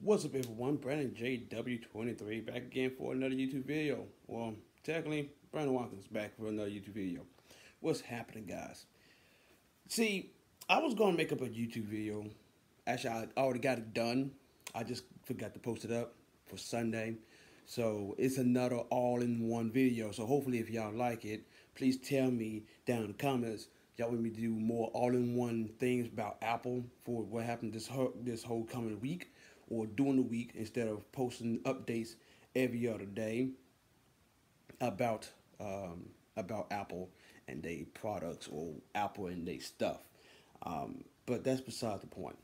What's up, everyone? Brandon JW23 back again for another YouTube video. Well, technically, Brandon Watkins back for another YouTube video. What's happening, guys? See, I was going to make up a YouTube video. Actually, I already got it done. I just forgot to post it up for Sunday. So, it's another all-in-one video. So, hopefully, if y'all like it, please tell me down in the comments. Y'all want me to do more all-in-one things about Apple for what happened this whole coming week, or during the week, instead of posting updates every other day about about Apple and their products or Apple and their stuff. But that's beside the point.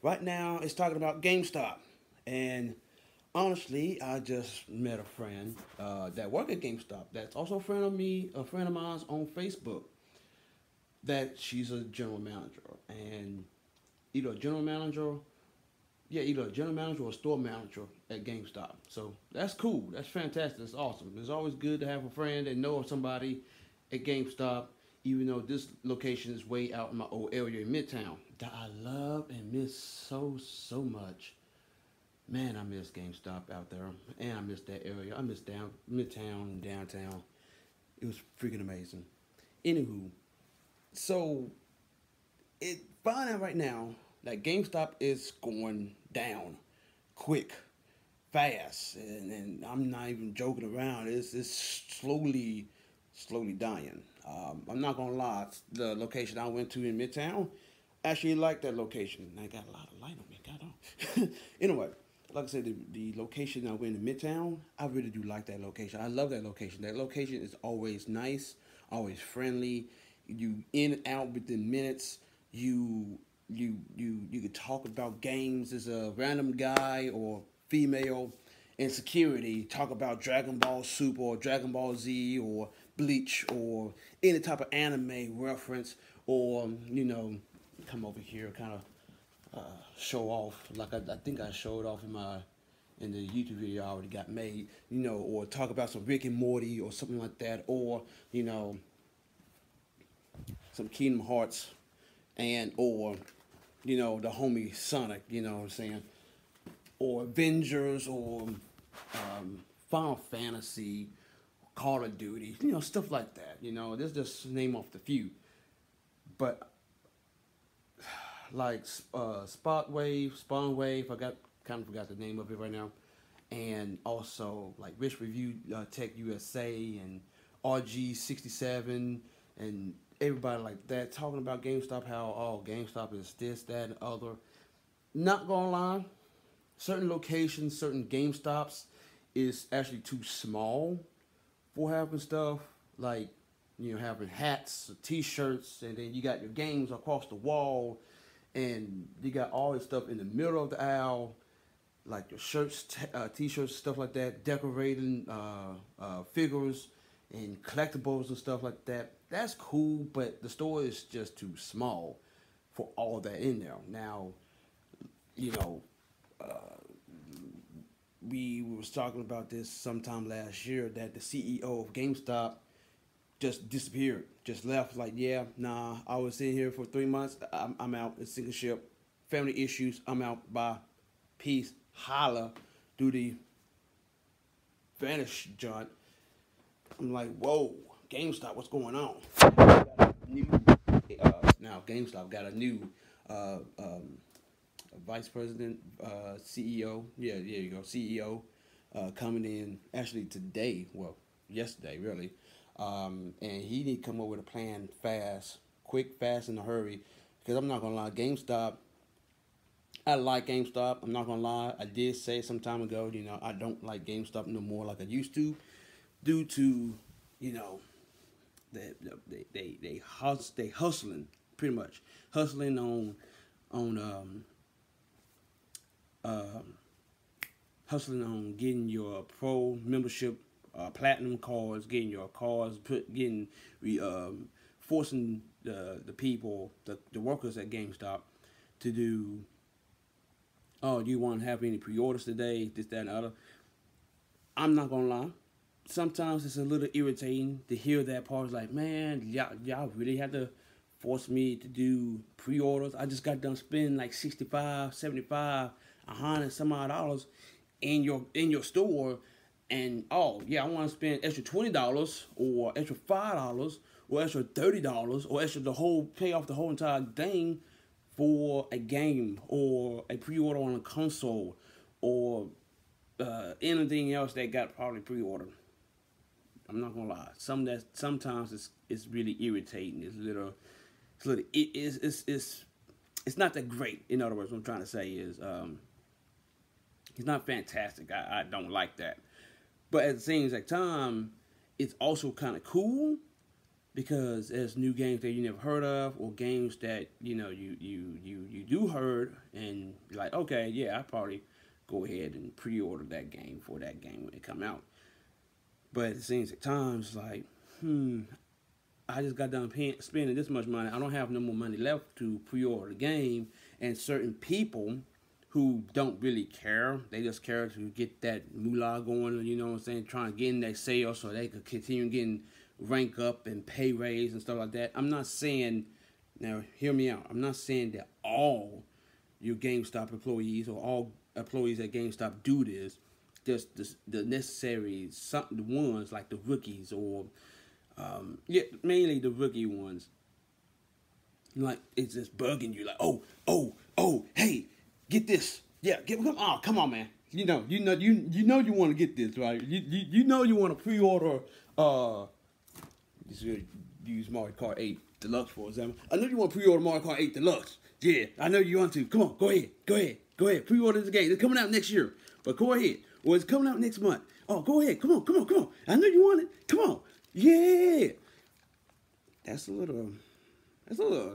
Right now, it's talking about GameStop, and honestly, I just met a friend that work at GameStop. That's also a friend of me, a friend of mine on Facebook. That she's a general manager, and either a general manager, either a general manager or a store manager at GameStop. So that's cool. That's fantastic. That's awesome. It's always good to have a friend and know somebody at GameStop, even though this location is way out in my old area in Midtown that I love and miss so much. Man, I miss GameStop out there, and I miss that area. I miss Midtown and downtown. It was freaking amazing. Anywho, so it find out right now that GameStop is going down quick, fast, and I'm not even joking around. It's slowly dying. I'm not gonna lie. The location I went to in Midtown, actually like that location. I got a lot of light on me. God, on. Anyway, like I said, the location I went in Midtown, I really do like that location. I love that location. That location is always nice, always friendly. You in and out within minutes. You could talk about games as a random guy or female in security. Talk about Dragon Ball Super or Dragon Ball Z or Bleach or any type of anime reference, or come over here kind of show off like I think I showed off in the YouTube video I already got made, or talk about some Rick and Morty or something like that, or some Kingdom Hearts, or the homie Sonic, you know what I'm saying, or Avengers, or Final Fantasy, Call of Duty, stuff like that. This just name off the few, but like Spawn Wave, kind of forgot the name of it right now, and also like Rich Review Tech USA and RG67 and everybody like that talking about GameStop, how GameStop is this, that, and other. Not gonna lie, certain locations, certain GameStops is actually too small for having stuff like having hats, t-shirts, and then you got your games across the wall, and you got all this stuff in the middle of the aisle, like your shirts, t-shirts, stuff like that, decorating figures and collectibles and stuff like that. That's cool, but the store is just too small for all that in there. Now, we was talking about this sometime last year that the CEO of GameStop just disappeared, just left. Like, yeah, nah, I was in here for 3 months. I'm out. It's sinking ship. Family issues. I'm out. Bye. Peace. Holla. Do the vanish, John. I'm like, whoa, GameStop, what's going on? Now GameStop got a new vice president, CEO. Yeah, there you go, CEO, coming in actually today. Well, yesterday, really. And he need to come up with a plan fast, quick, fast, in a hurry. Because I'm not gonna lie, GameStop. I like GameStop. I'm not gonna lie. I did say some time ago, I don't like GameStop no more like I used to, due to, they hustling, pretty much hustling on hustling on getting your pro membership, platinum cards, getting your cards, forcing the people, the workers at GameStop to do. Oh, do you want to have any pre-orders today? This, that, and the other. I'm not gonna lie. Sometimes it's a little irritating to hear that part. It's like, man, y'all really had to force me to do pre-orders. I just got done spending like 65, 75. $100 some odd dollars in your store, and oh yeah, I want to spend extra $20 or extra $5 or extra $30 or extra pay off the whole entire thing for a game or a pre-order on a console or anything else that got probably pre-ordered. I'm not gonna lie. Sometimes it's really irritating. It's not that great. In other words, what I'm trying to say is it's not fantastic. I don't like that. But at the same exact time, it's also kind of cool because there's new games that you never heard of, or games that you do heard, and you're like, okay, yeah, I probably go ahead and pre-order that game for that game when it come out. But at the same time, it's like, I just got done spending this much money. I don't have no more money left to pre-order the game, and certain people who don't really care, they just care to get that moolah going, you know what I'm saying, trying to get in their sales so they could continue getting rank up and pay raise and stuff like that. I'm not saying, now hear me out, I'm not saying that all your GameStop employees or all employees at GameStop do this. Just the necessary, the ones like the rookies or, mainly the rookie ones. Like, it's just bugging you, like, oh, hey, get this. Yeah, come on, man. You know you want to get this, right? You know you want to pre-order. Use Mario Kart 8 Deluxe for example. I know you want to pre-order Mario Kart 8 Deluxe. Yeah, I know you want to. Come on, go ahead. Pre-order this game. It's coming out next year, but go ahead. Or it's coming out next month. Oh, go ahead. Come on. I know you want it. Come on. Yeah. That's a little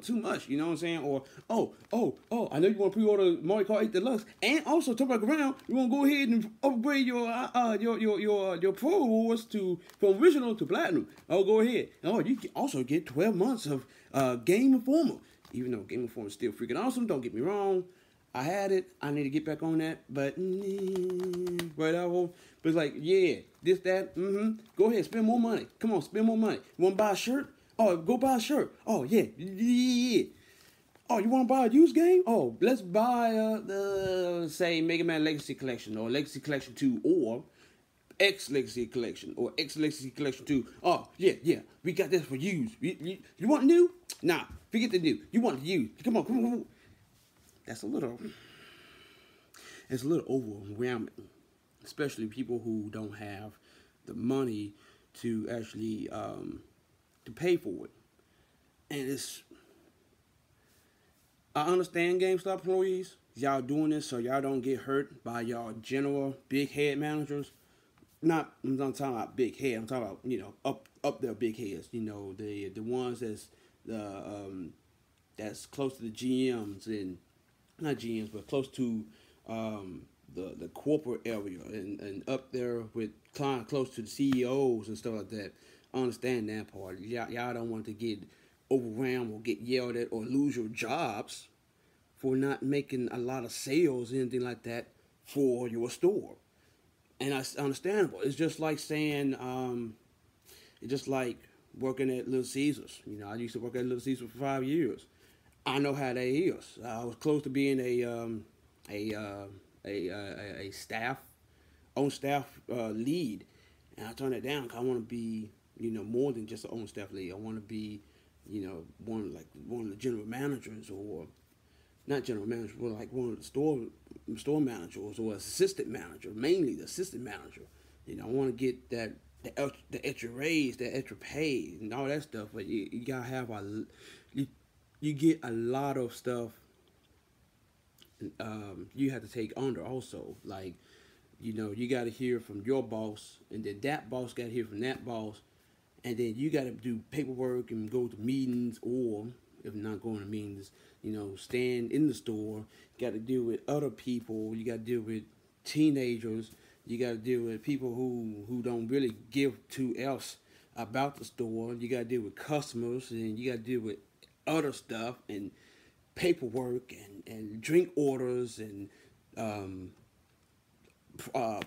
too much, you know what I'm saying? Or, I know you want to pre-order Mario Kart 8 Deluxe, and also, turn back around, you want to go ahead and upgrade your Pro Rewards from original to platinum. Oh, go ahead. Oh, you can also get 12 months of Game Informer. Even though Game Informer is still freaking awesome, don't get me wrong. I had it. I need to get back on that, but whatever. But it's like, yeah, this, that, Go ahead, spend more money. Come on, spend more money. You want to buy a shirt? Oh, go buy a shirt. Oh, yeah. Oh, you want to buy a used game? Oh, let's buy say Mega Man Legacy Collection or Legacy Collection 2 or X Legacy Collection or X Legacy Collection 2. Oh, yeah. We got this for used. You want new? Nah, forget the new. You want the used. Come on. It's a little overwhelming, especially people who don't have the money to actually to pay for it. And I understand GameStop employees, y'all doing this so y'all don't get hurt by y'all general big head managers. I'm not talking about big head. I'm talking about up their big heads. The ones that's close to the GMs and not GMs, but close to the corporate area and up there with close to the CEOs and stuff like that. I understand that part. Y'all don't want to get overwhelmed or get yelled at or lose your jobs for not making a lot of sales or anything like that for your store. And that's understandable. It's just like saying, it's just like working at Little Caesars. I used to work at Little Caesars for 5 years. I know how that is. I was close to being a staff lead, and I turned it down because I want to be more than just an own staff lead. I want to be one of the general managers, or not general manager, but like one of the store managers or assistant manager, mainly the assistant manager. I want to get the extra raise, the extra pay, and all that stuff. But you gotta have you get a lot of stuff. You have to take under also, like you got to hear from your boss, and then that boss got to hear from that boss, and then you got to do paperwork and go to meetings, or if not going to meetings, stand in the store. You got to deal with other people. You got to deal with teenagers. You got to deal with people who don't really give two else about the store. You got to deal with customers, and you got to deal with other stuff and paperwork and drink orders and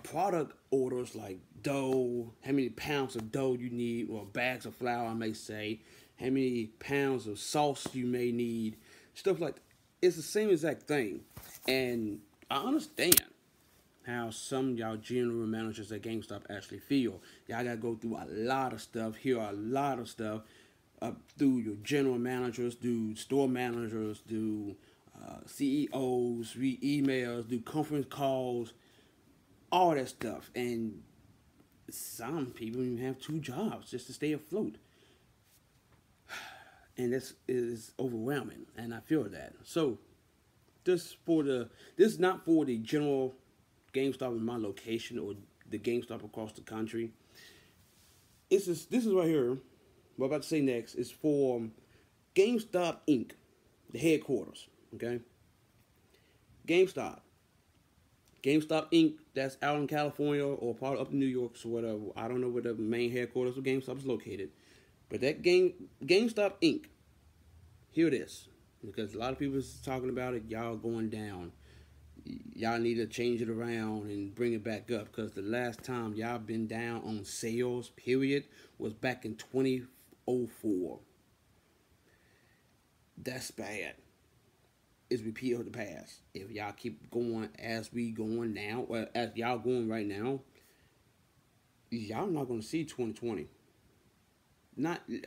product orders like dough, how many pounds of dough you need, or bags of flour, I may say, how many pounds of sauce you may need, stuff like that. It's the same exact thing. And I understand how some of y'all general managers at GameStop actually feel. Y'all gotta go through a lot of stuff, hear a lot of stuff through your general managers, through store managers, through CEOs, read emails, do conference calls, all that stuff. And some people even have 2 jobs just to stay afloat. And this is overwhelming, and I feel that. So, this is not for the general GameStop in my location or the GameStop across the country. This is right here. What I'm about to say next is for GameStop Inc., the headquarters. Okay, GameStop Inc. That's out in California or part up in New York, so whatever. I don't know where the main headquarters of GameStop is located, but that GameStop Inc. Here it is, because a lot of people is talking about it. Y'all going down. Y'all need to change it around and bring it back up, because the last time y'all been down on sales, period, was back in 2004. That's bad. It's repeat of the past. If y'all keep going as we going now, or as y'all going right now, y'all not gonna see 2020.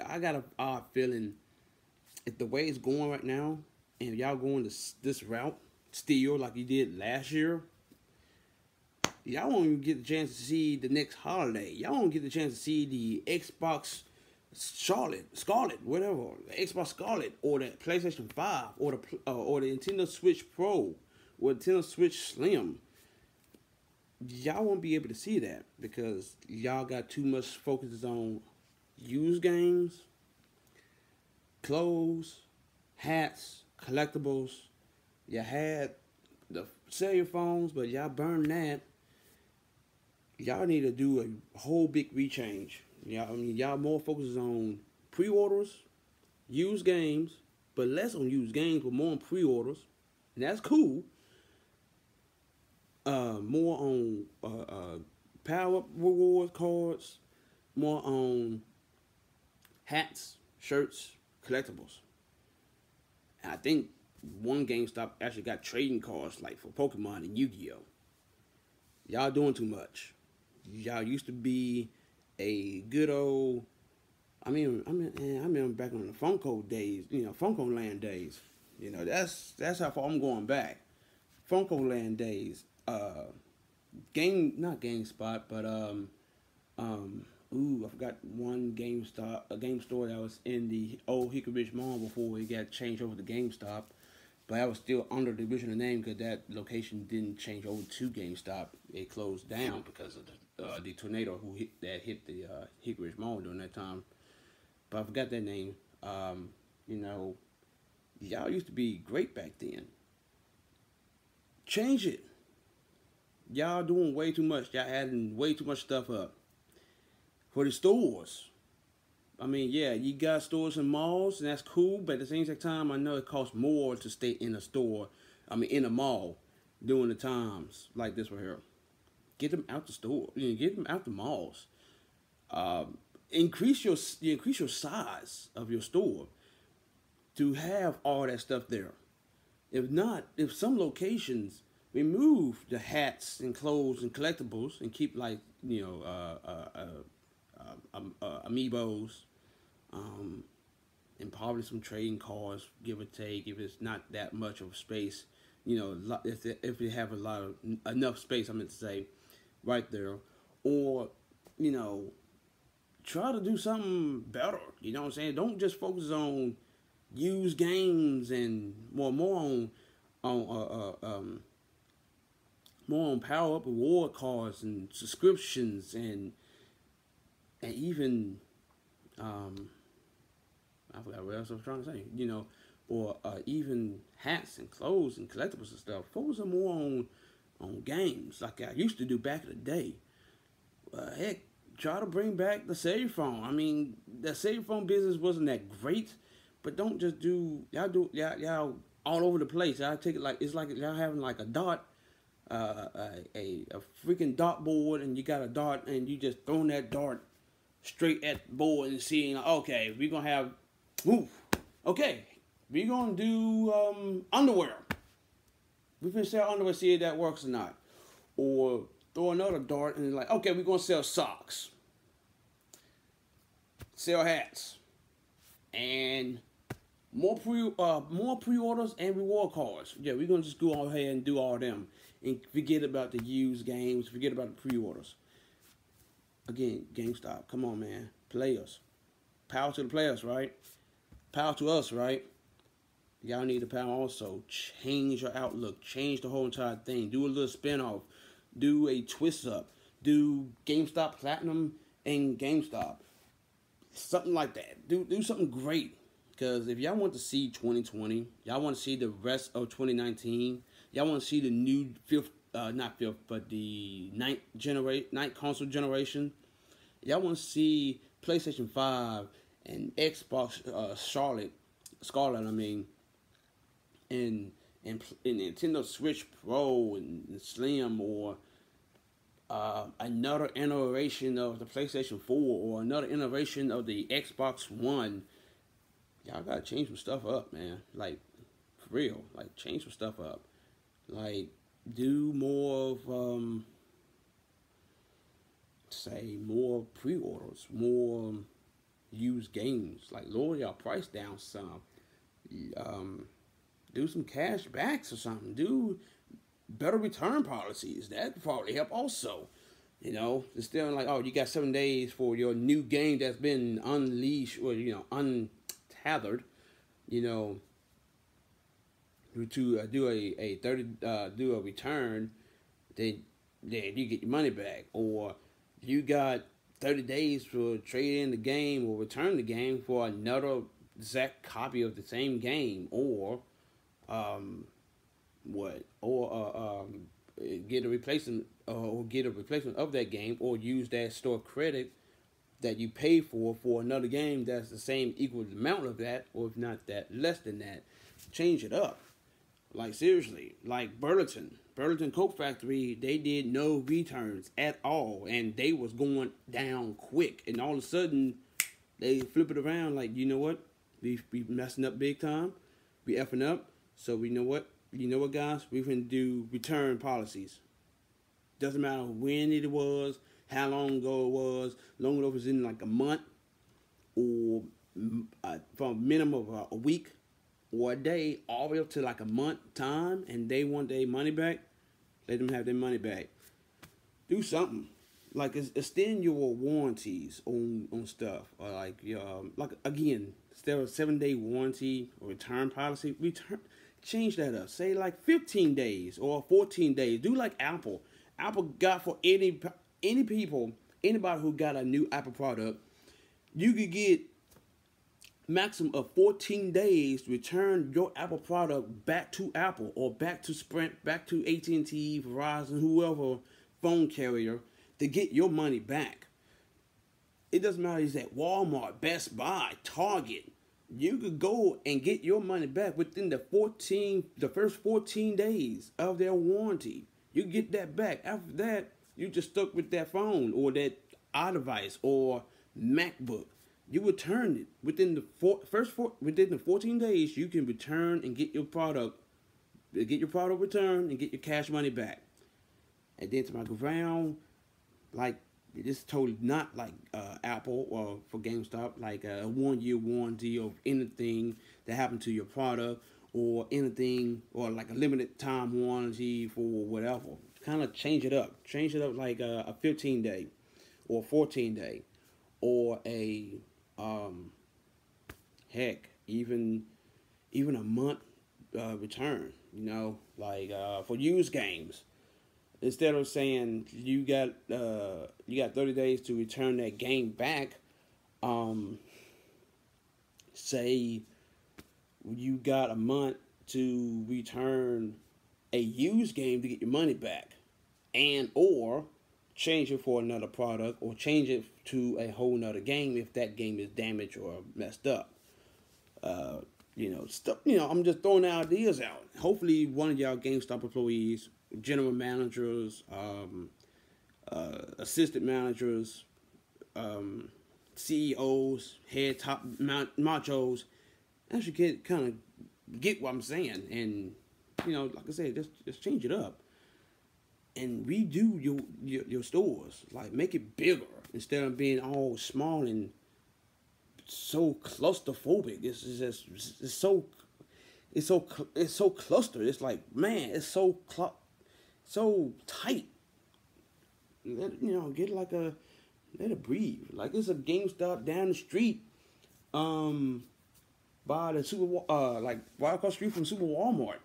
I got a odd feeling if the way it's going right now, and y'all going this route still like you did last year, y'all won't even get the chance to see the next holiday. Y'all won't get the chance to see the Xbox Scarlet, whatever, Xbox Scarlet, or the PlayStation 5, or the Nintendo Switch Pro, or Nintendo Switch Slim. Y'all won't be able to see that because y'all got too much focus on used games, clothes, hats, collectibles. You had the cellular phones, but y'all burned that. Y'all need to do a whole big rechange. Y'all more focuses on pre-orders, used games, but less on used games, but more on pre-orders, and that's cool. More on power-up reward cards, more on hats, shirts, collectibles. And I think one GameStop actually got trading cards like for Pokemon and Yu-Gi-Oh. Y'all doing too much. Y'all used to be a good old. I remember back on the Funko days, Funko Land days. That's how far I'm going back. Funko Land days. Not GameSpot, but I forgot one game store that was in the old Hickory Ridge Mall before it got changed over to GameStop. But I was still under the original name because that location didn't change over to GameStop. It closed down because of the tornado that hit the Hickory Ridge Mall during that time. But I forgot that name. Y'all used to be great back then. Change it. Y'all doing way too much. Y'all adding way too much stuff up. For the stores. You got stores and malls, and that's cool, but at the same time, I know it costs more to stay in a store, in a mall, during the times like this right here. Get them out the store, get them out the malls. Increase your size of your store to have all that stuff there. If not, if some locations remove the hats and clothes and collectibles and keep amiibos, and probably some trading cards, give or take, if it's not that much of space, if you have enough space, I meant to say, right there, or, try to do something better, you know what I'm saying? Don't just focus on used games and more on power-up reward cards and subscriptions and even I forgot what else I was trying to say, or even hats and clothes and collectibles and stuff. Focus more on games like I used to do back in the day. Heck, try to bring back the cellular phone. The cellular phone business wasn't that great, but don't just y'all all over the place. I take it like it's like y'all having like a dart, a freaking dartboard, and you got a dart, and you just throwing that dart straight at the board and seeing, okay, we're gonna have move. Okay, we're gonna do underwear. We finna sell underwear, see if that works or not. Or throw another dart and like, okay, we're gonna sell socks, sell hats, and more pre-orders and reward cards. Yeah, we're gonna just go ahead and do all of them and forget about the used games, forget about the pre-orders. Again, GameStop, come on, man, players, power to the players, right? Power to us, right? Y'all need the power also. Change your outlook. Change the whole entire thing. Do a little spin-off. Do a twist-up. Do GameStop Platinum and GameStop. Something like that. Do something great. Because if y'all want to see 2020, y'all want to see the rest of 2019, y'all want to see the new not fifth, but the ninth console generation, y'all want to see PlayStation 5 and Xbox Scarlet, I mean, and Nintendo Switch Pro and Slim, or another iteration of the PlayStation 4, or another iteration of the Xbox One. Y'all gotta change some stuff up, man. Like, for real. Like, change some stuff up. Like, do more of, say, more pre-orders, more used games. Like, lower y'all price down some. Do some cash backs or something. Do better return policies. That probably help also. You know, instead of like, oh, you got 7 days for your new game that's been unleashed or, untethered, to do a return, then you get your money back. Or you got 30 days to trade in the game or return the game for another exact copy of the same game, or get a replacement of that game, or use that store credit that you pay for another game that's the same equal amount of that, or if not that, less than that. Change it up. Like, seriously, like Burlington Coat Factory, they did no returns at all, and they was going down quick, and all of a sudden they flip it around like, you know what, we messing up big time, we effing up, so you know what guys, we can do return policies. Doesn't matter when it was, how long ago it was, long as it was in like a month, or from a minimum of a week or a day, all the way up to like a month time, and they want their money back, let them have their money back. Do something. Like, extend your warranties on stuff. Or like again, instead of a 7-day warranty or return policy, change that up. Say like 15 days or 14 days. Do like Apple. Apple got for anybody who got a new Apple product, you could get maximum of 14 days to return your Apple product back to Apple, or back to Sprint, back to AT&T, Verizon, whoever phone carrier, to get your money back. It doesn't matter if it's at Walmart, Best Buy, Target. You could go and get your money back within the first 14 days of their warranty. You get that back. After that, you just stuck with that phone or that iDevice or MacBook. You return it within the 14 days. You can return and get your product returned and get your cash money back. And then to my ground, like, this is totally not like Apple or for GameStop, like a 1-year warranty of anything that happened to your product, or anything, or like a limited time warranty for whatever. Kind of change it up. Change it up like a 15-day or 14-day, or a heck, even a month return. Like for used games. Instead of saying you got 30 days to return that game back, say you got a month to return a used game to get your money back, and or change it for another product, or change it to a whole nother game if that game is damaged or messed up. Stuff. I'm just throwing ideas out. Hopefully, one of y'all GameStop employees, general managers, assistant managers, CEOs, head top machos, actually get what I'm saying and like I said, just change it up and redo your stores. Like make it bigger instead of being all small and so claustrophobic. It's so clustered. It's like, man, it's so tight. Get like let it breathe. Like it's a GameStop down the street, by the like right across the street from Super Walmart,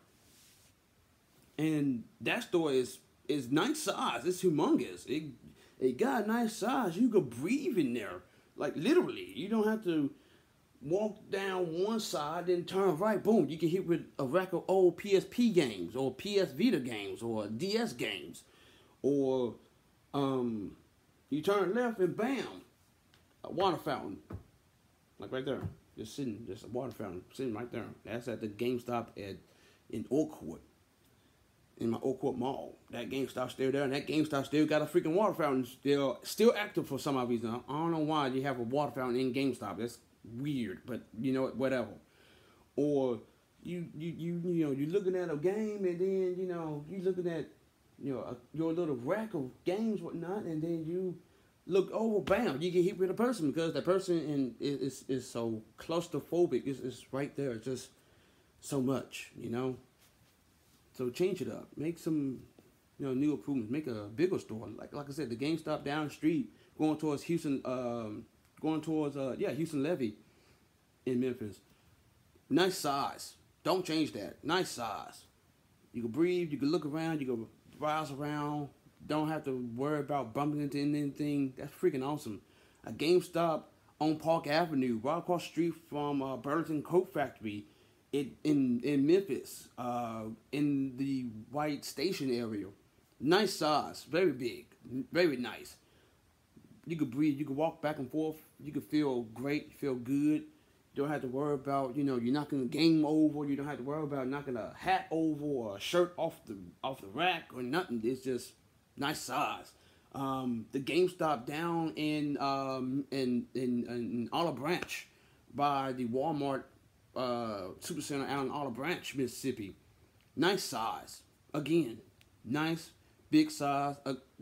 and that store is nice size. It's humongous. It got a nice size. You could breathe in there, like literally. You don't have to walk down one side, then turn right. Boom, you can hit with a rack of old PSP games or PS Vita games or DS games, or you turn left and bam, a water fountain, like right there, just a water fountain sitting right there. That's at the GameStop in Oak Court, in my Oak Court Mall. That GameStop still there, and that GameStop still got a freaking water fountain still active for some odd reason. I don't know why you have a water fountain in GameStop. That's weird, but whatever. Or you're looking at a game, and then you looking at your little rack of games, whatnot, and then you look over, bam, you get hit with a person because that person is so claustrophobic. It's right there. It's just so much, So change it up. Make some new improvements. Make a bigger store. Like I said, the GameStop down the street going towards Houston. Houston Levy in Memphis. Nice size. Don't change that. Nice size. You can breathe. You can look around. You can browse around. Don't have to worry about bumping into anything. That's freaking awesome. A GameStop on Park Avenue, right across the street from Burlington Coat Factory in Memphis, in the White Station area. Nice size. Very big. Very nice. You could breathe. You could walk back and forth. You could feel great. Feel good. You don't have to worry about, you're knocking the game over. You don't have to worry about knocking a hat over or a shirt off the rack or nothing. It's just nice size. The GameStop down in Olive Branch by the Walmart Supercenter out in Olive Branch, Mississippi. Nice size. Again, nice, big size.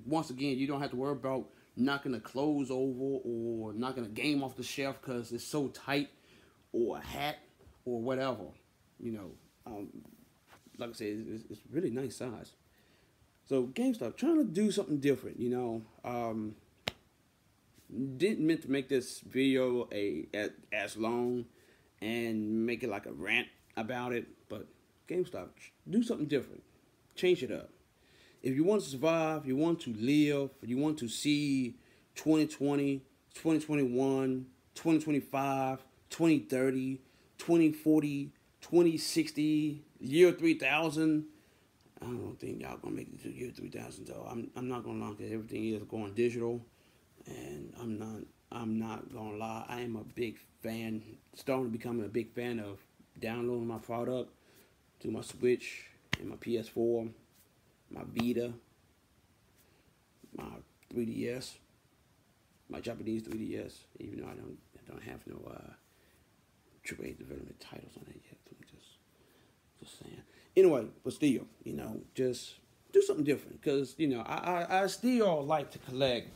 Once again, you don't have to worry about knocking the clothes over or knocking a game off the shelf because it's so tight, or a hat or whatever. Like I said, it's really nice size. So GameStop trying to do something different. Didn't meant to make this video as long and make it like a rant about it, but GameStop, do something different. Change it up. If you want to survive, you want to live, you want to see 2020, 2021, 2025, 2030, 2040, 2060, year 3000. I don't think y'all gonna make it to year 3000 though. I'm not gonna lie, that everything is going digital, and I'm not gonna lie. I am a big fan, starting to becoming a big fan of downloading my product to my Switch and my PS4, my Vita, my 3DS, my Japanese 3DS. Even though I don't have no AAA development titles on it yet. I'm just saying. Anyway, but still, just do something different. Because, I still like to collect,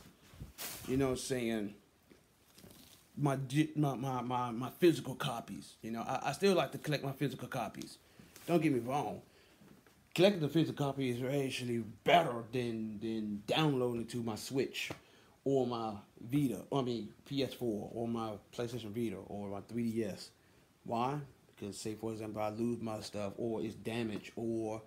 saying, my physical copies. I still like to collect my physical copies. Don't get me wrong. Collecting the physical copy is actually better than downloading to my Switch or my PS4 or my PlayStation Vita or my 3DS. Why? Because, say, for example, I lose my stuff or it's damaged or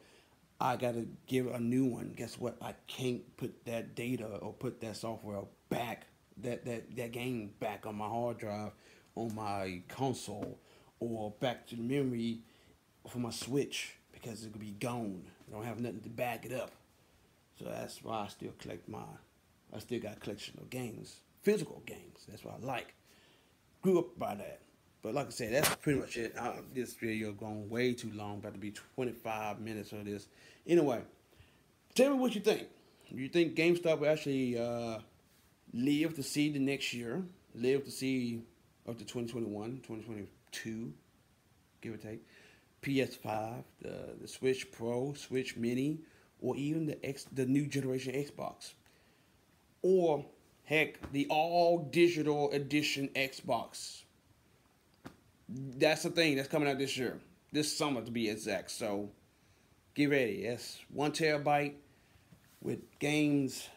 I got to give a new one. Guess what? I can't put that data or put that software back, that game back on my hard drive, on my console, or back to the memory for my Switch because it could be gone. I don't have nothing to back it up. So that's why I still got a collection of games, physical games. That's what I like. Grew up by that. But like I said, that's pretty much it. This video going way too long. About to be 25 minutes of this. Anyway, tell me what you think. You think GameStop will actually live to see the next year? Live to see up to 2021, 2022, give or take. PS5, the Switch Pro, Switch Mini, or even the new generation Xbox, or heck, the all digital edition Xbox. That's the thing that's coming out this year, this summer to be exact. So get ready. That's 1 TB with games,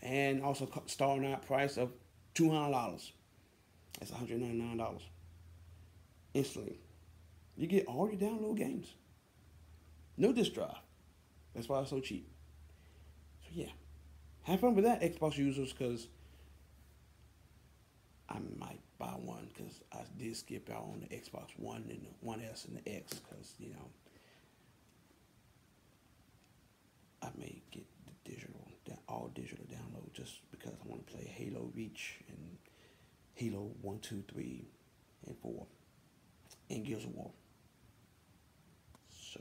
and also starting out price of $200. That's $199 instantly. You get all your download games. No disk drive. That's why it's so cheap. So yeah, have fun with that, Xbox users, because I might buy one, because I did skip out on the Xbox One and the One S and the X, because I may get the all digital download, just because I want to play Halo Reach and Halo 1, 2, 3, and 4, and Gears of War. So